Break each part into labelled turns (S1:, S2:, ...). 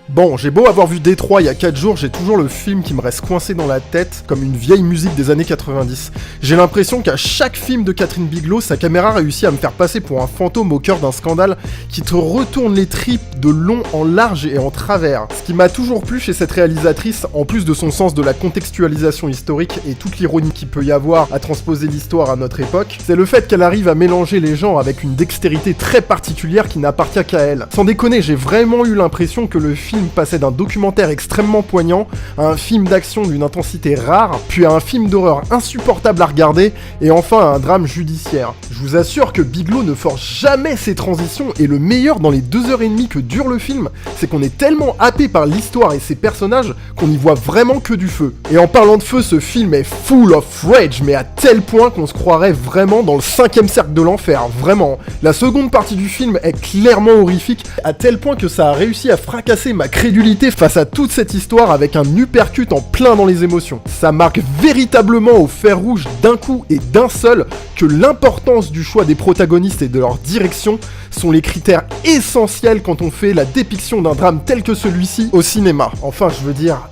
S1: Bon, j'ai beau avoir vu Détroit il y a 4 jours, j'ai toujours le film qui me reste coincé dans la tête comme une vieille musique des années 90. J'ai l'impression qu'à chaque film de Catherine Bigelow, sa caméra réussit à me faire passer pour un fantôme au cœur d'un scandale qui te retourne les tripes de long en large et en travers. Ce qui m'a toujours plu chez cette réalisatrice, en plus de son sens de la contextualisation historique et toute l'ironie qu'il peut y avoir à transposer l'histoire à notre époque, c'est le fait qu'elle arrive à mélanger les genres avec une dextérité très particulière qui n'appartient qu'à elle. Sans déconner, j'ai vraiment eu l'impression que le film passait d'un documentaire extrêmement poignant à un film d'action d'une intensité rare, puis à un film d'horreur insupportable à regarder, et enfin à un drame judiciaire. Je vous assure que Bigelow ne force jamais ses transitions, et le meilleur dans les 2h30 que dure le film, c'est qu'on est tellement happé par l'histoire et ses personnages qu'on n'y voit vraiment que du feu. Et en parlant de feu, ce film est full of rage, mais à tel point qu'on se croirait vraiment dans le 5e cercle de l'enfer, vraiment. La seconde partie du film est clairement horrifique, à tel point que ça a réussi à fracasser ma crédulité face à toute cette histoire avec un uppercut en plein dans les émotions. Ça marque véritablement au fer rouge d'un coup et d'un seul que l'importance du choix des protagonistes et de leur direction sont les critères essentiels quand on fait la dépiction d'un drame tel que celui-ci au cinéma. Enfin, je veux dire...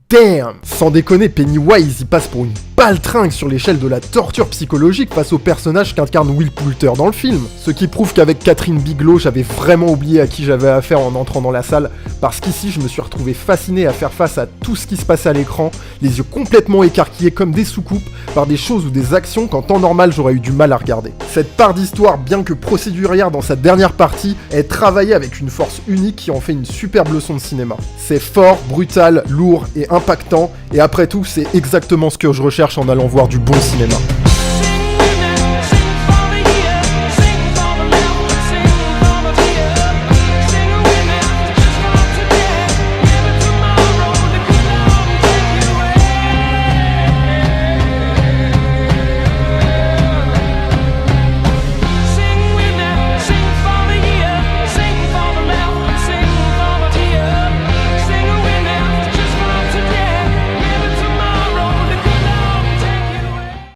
S1: Damn! Sans déconner, Pennywise y passe pour une baltringue sur l'échelle de la torture psychologique face au personnage qu'incarne Will Poulter dans le film. Ce qui prouve qu'avec Catherine Bigelow, j'avais vraiment oublié à qui j'avais affaire en entrant dans la salle, parce qu'ici je me suis retrouvé fasciné à faire face à tout ce qui se passait à l'écran, les yeux complètement écarquillés comme des soucoupes, par des choses ou des actions qu'en temps normal j'aurais eu du mal à regarder. Cette part d'histoire, bien que procédurière dans sa dernière partie, est travaillée avec une force unique qui en fait une superbe leçon de cinéma. C'est fort, brutal, lourd et impactant, et après tout, c'est exactement ce que je recherche en allant voir du bon cinéma.